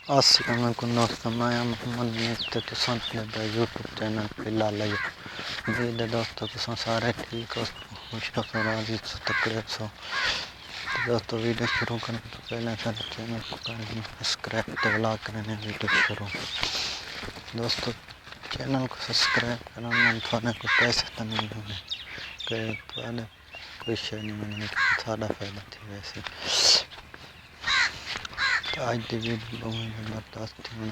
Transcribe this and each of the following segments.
अस्सलाम वालेकुम दोस्तों, मैं मोहम्मद नित्य तुसां अपने यूट्यूब चैनल पे ला लिया। उम्मीद है दोस्तों तुसां सारे ठीक हो, खुश हो, राजी हो, तकड़े हो। तो दोस्तों वीडियो शुरू करने तो पहले सारे चैनल को करें सब्सक्राइब तो लाइक करने वीडियो शुरू। दोस्तों चैनल को सब्सक्राइब करना मन थाने को पैसे तो नहीं होने कोई शय नहीं मिलने सारा फायदा थी वैसे। तो आज की वीडियो में ज़बरदस्त थी।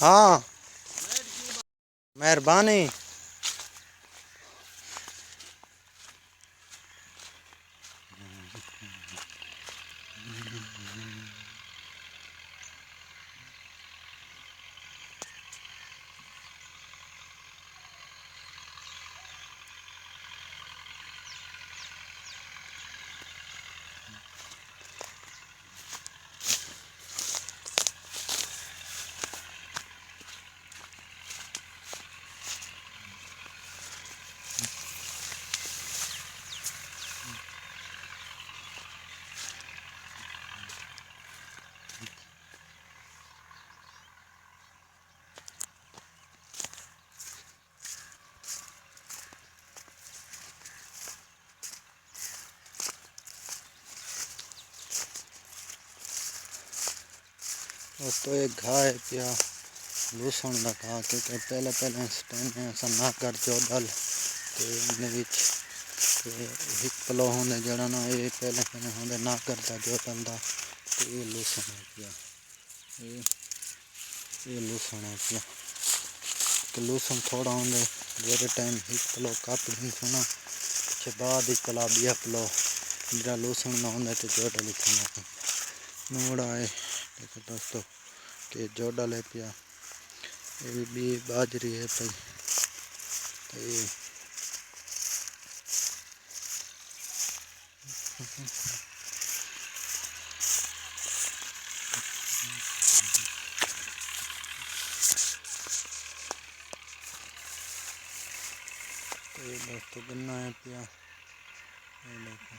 हाँ मेहरबानी। तो एक घा है पिया लूसण का घा क्योंकि पहले इस टाइम में ऐसा ना कर जो डल हिक पलो होंगे जड़ा ना ये पहले होंगे ना करता जो डलता तो ये लूसण है पिया। ये लूसण है पिया कि लूसण थोड़ा होंगे जेरे टाइम हिक पलो काट दी सुना के बाद ही पला बिया पलो जरा लूसण ना होंगे तो जो डली थी नूड़ा है। देखो दोस्तों कि जो डाले पिया ये भी बाजरी है भाई। तो ये दोस्तों गन्ना है पिया। ये देखो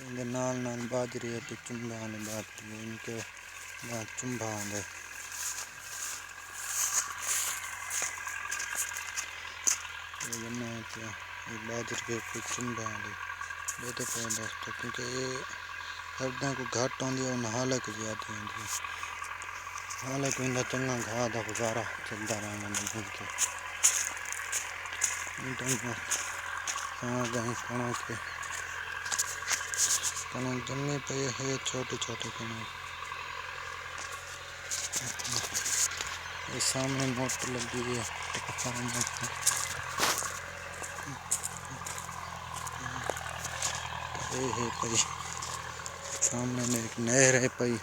इनके नाल नाल बाजरी है तो चुम्बा ने बाजरी इनके ना चुम्बा आंदे। ये गन्ना है पिया ये बाजरी के कुछ चुम्बा आंदे ये तो पे दोस्तों क्योंकि ये हरदा को घाट आंदी और नहाले को ज्यादा आंदी हाले को इंदा चंगा घा दा गुजारा चलता रहना नहीं के हाँ गए कणों के कणों जमने पे है छोटे छोटे कणों। ये सामने मोटर लगी हुई है ये है पई सामने में एक नहर है पई।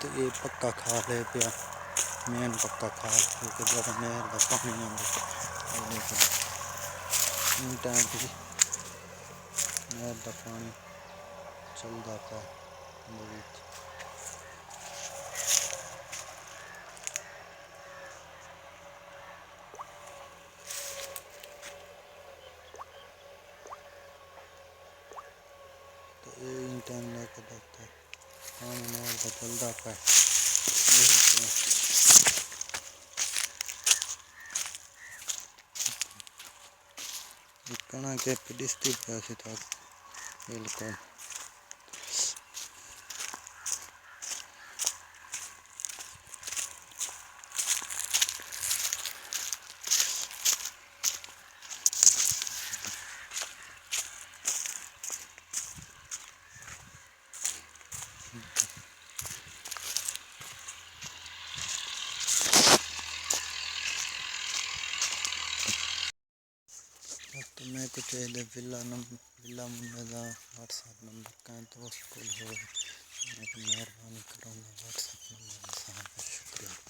तो ये पक्का खाल है पिया मेन पक्का खाल क्योंकि जब नहर का पानी आंदा इन टाइम भी नहर का पानी चलता था। तो ये इन टाइम लेकर देखते हैं पानी नहर का चलता था। कणा के पिडिस्ती पैसे था बिल्कुल कुछ ये बिल्ला मुंडे का व्हाट्सएप नंबर कहें तो उसको हो मेहरबानी करो व्हाट्सएप नंबर शुक्रिया।